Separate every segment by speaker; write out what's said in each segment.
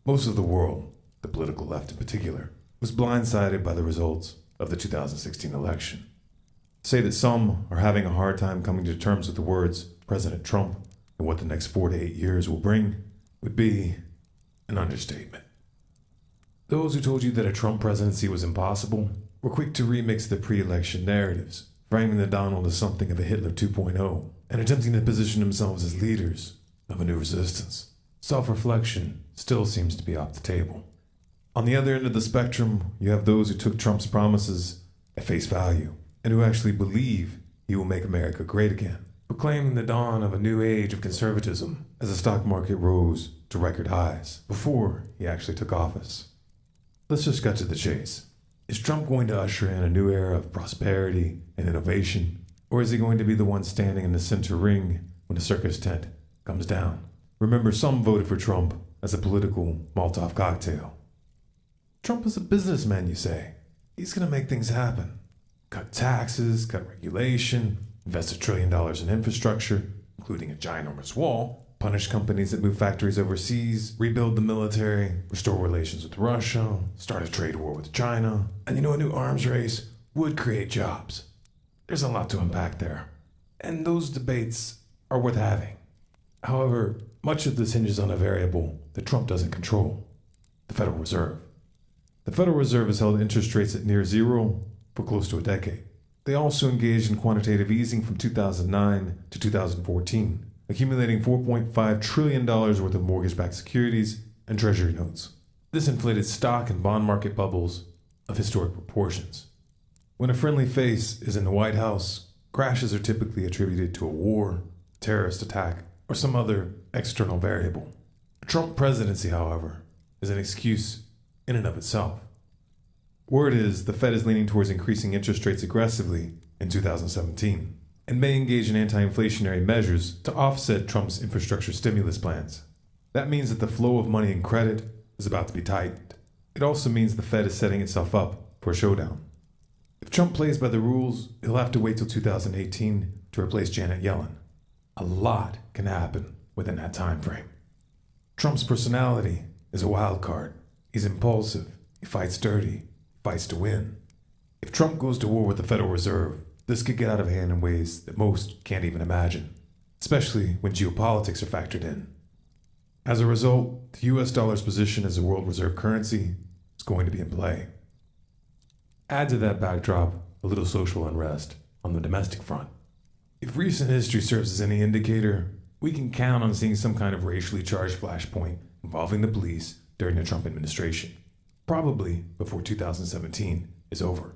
Speaker 1: Most of the world, the political left in particular, was blindsided by the results of the 2016 election. To say that some are having a hard time coming to terms with the words President Trump and what the next 4 to 8 years will bring would be an understatement. Those who told you that a Trump presidency was impossible were quick to remix the pre-election narratives, framing the Donald as something of a Hitler 2.0 and attempting to position themselves as leaders of a new resistance. Self-reflection still seems to be off the table. On the other end of the spectrum, you have those who took Trump's promises at face value and who actually believe he will make America great again, proclaiming the dawn of a new age of conservatism as the stock market rose to record highs before he actually took office. Let's just cut to the chase. Is Trump going to usher in a new era of prosperity and innovation, or is he going to be the one standing in the center ring when the circus tent comes down? Remember, some voted for Trump as a political Molotov cocktail. Trump is a businessman, you say. He's going to make things happen. Cut taxes, cut regulation, invest $1 trillion in infrastructure, including a ginormous wall, punish companies that move factories overseas, rebuild the military, restore relations with Russia, start a trade war with China, and a new arms race would create jobs. There's a lot to unpack there, and those debates are worth having. However, much of this hinges on a variable that Trump doesn't control: the Federal Reserve. The Federal Reserve has held interest rates at near zero for close to a decade. They also engaged in quantitative easing from 2009 to 2014, accumulating $4.5 trillion worth of mortgage-backed securities and treasury notes. This inflated stock and bond market bubbles of historic proportions. When a friendly face is in the White House, crashes are typically attributed to a war, terrorist attack, or some other external variable. A Trump presidency, however, is an excuse in and of itself. Word is the Fed is leaning towards increasing interest rates aggressively in 2017 and may engage in anti-inflationary measures to offset Trump's infrastructure stimulus plans. That means that the flow of money and credit is about to be tightened. It also means the Fed is setting itself up for a showdown. If Trump plays by the rules, he'll have to wait till 2018 to replace Janet Yellen. A lot can happen within that time frame. Trump's personality is a wild card. He's impulsive, he fights dirty, fights to win. If Trump goes to war with the Federal Reserve, this could get out of hand in ways that most can't even imagine, especially when geopolitics are factored in. As a result, the US dollar's position as a world reserve currency is going to be in play. Add to that backdrop a little social unrest on the domestic front. If recent history serves as any indicator, we can count on seeing some kind of racially charged flashpoint involving the police during the Trump administration, probably before 2017 is over.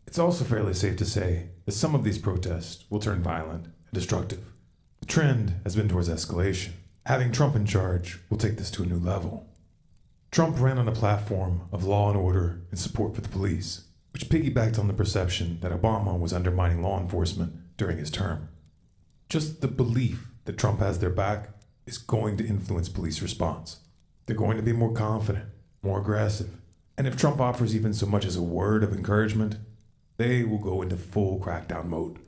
Speaker 1: It's also fairly safe to say that some of these protests will turn violent and destructive. The trend has been towards escalation. Having Trump in charge will take this to a new level. Trump ran on a platform of law and order and support for the police, which piggybacked on the perception that Obama was undermining law enforcement during his term. Just the belief that Trump has their back is going to influence police response. They're going to be more confident, more aggressive, and if Trump offers even so much as a word of encouragement, they will go into full crackdown mode,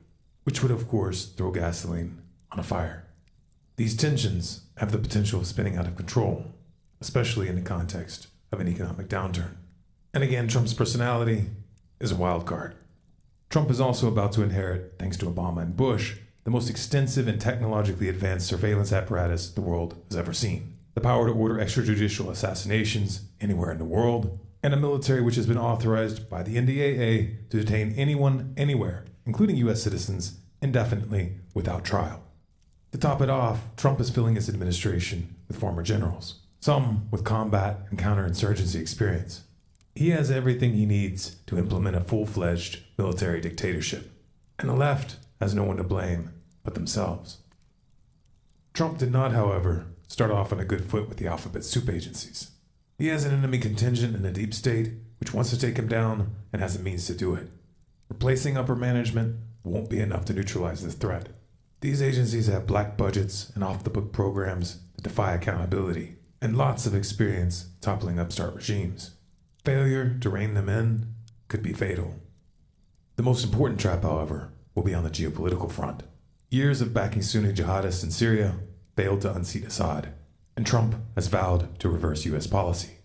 Speaker 1: which would of course throw gasoline on a fire. These tensions have the potential of spinning out of control, especially in the context of an economic downturn. And again, Trump's personality is a wild card. Trump is also about to inherit, thanks to Obama and Bush, the most extensive and technologically advanced surveillance apparatus the world has ever seen, the power to order extrajudicial assassinations anywhere in the world, and a military which has been authorized by the NDAA to detain anyone, anywhere, including U.S. citizens, indefinitely without trial. To top it off, Trump is filling his administration with former generals, some with combat and counterinsurgency experience. He has everything he needs to implement a full-fledged military dictatorship, and the left has no one to blame but themselves. Trump did not, however, start off on a good foot with the alphabet soup agencies. He has an enemy contingent in the deep state which wants to take him down and has the means to do it. Replacing upper management won't be enough to neutralize this threat. These agencies have black budgets and off-the-book programs that defy accountability, and lots of experience toppling upstart regimes. Failure to rein them in could be fatal. The most important trap, however, will be on the geopolitical front. Years of backing Sunni jihadists in Syria failed to unseat Assad. and Trump has vowed to reverse U.S. policy.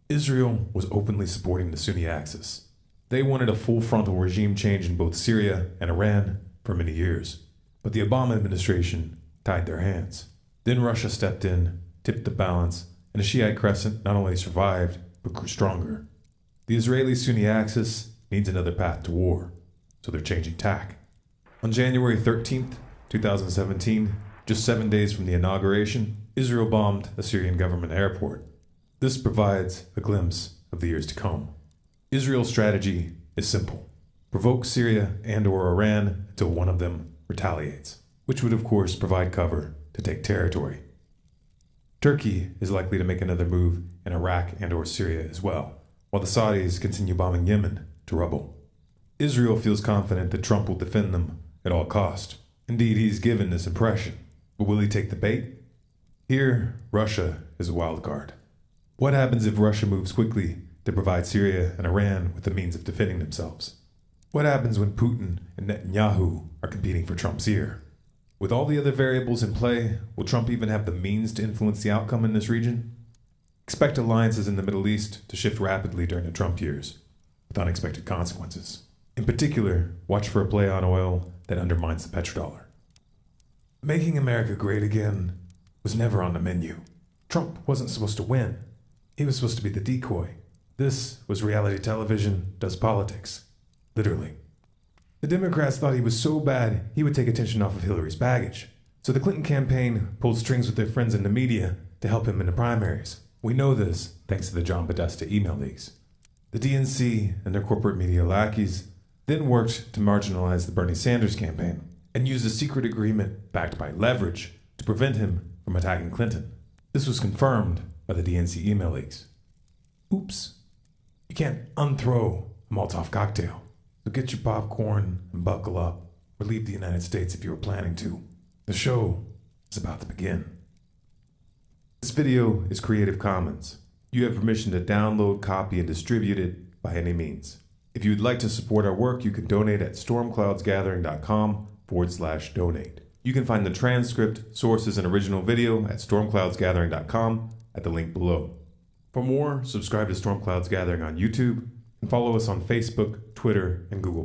Speaker 1: Israel was openly supporting the Sunni Axis. They wanted a full frontal regime change in both Syria and Iran for many years, but the Obama administration tied their hands. Then Russia stepped in, tipped the balance, and the Shiite crescent not only survived, but grew stronger. The Israeli-Sunni axis needs another path to war, so they're changing tack. On January 13th, 2017, just 7 days from the inauguration, Israel bombed a Syrian government airport. This provides a glimpse of the years to come. Israel's strategy is simple: provoke Syria and/or Iran until one of them retaliates, which would of course provide cover to take territory. Turkey is likely to make another move in Iraq and/or Syria as well, while the Saudis continue bombing Yemen to rubble. Israel feels confident that Trump will defend them at all cost. Indeed, he's given this impression. But will he take the bait? Here, Russia is a wild card. What happens if Russia moves quickly to provide Syria and Iran with the means of defending themselves? What happens when Putin and Netanyahu are competing for Trump's ear? With all the other variables in play, will Trump even have the means to influence the outcome in this region? Expect alliances in the Middle East to shift rapidly during the Trump years, with unexpected consequences. In particular, watch for a play on oil that undermines the petrodollar. Making America great again was never on the menu. Trump wasn't supposed to win. He was supposed to be the decoy. This was reality television does politics. Literally. The Democrats thought he was so bad he would take attention off of Hillary's baggage. So the Clinton campaign pulled strings with their friends in the media to help him in the primaries. We know this thanks to the John Podesta email leaks. The DNC and their corporate media lackeys then worked to marginalize the Bernie Sanders campaign and used a secret agreement backed by leverage to prevent him from attacking Clinton. This was confirmed by the DNC email leaks. Oops. You can't unthrow a Molotov cocktail. So get your popcorn and buckle up, or leave the United States if you were planning to. The show is about to begin. This video is Creative Commons. You have permission to download, copy, and distribute it by any means. If you would like to support our work, you can donate at stormcloudsgathering.com/donate. You can find the transcript, sources, and original video at stormcloudsgathering.com at the link below. For more, subscribe to Storm Clouds Gathering on YouTube and follow us on Facebook, Twitter, and Google+.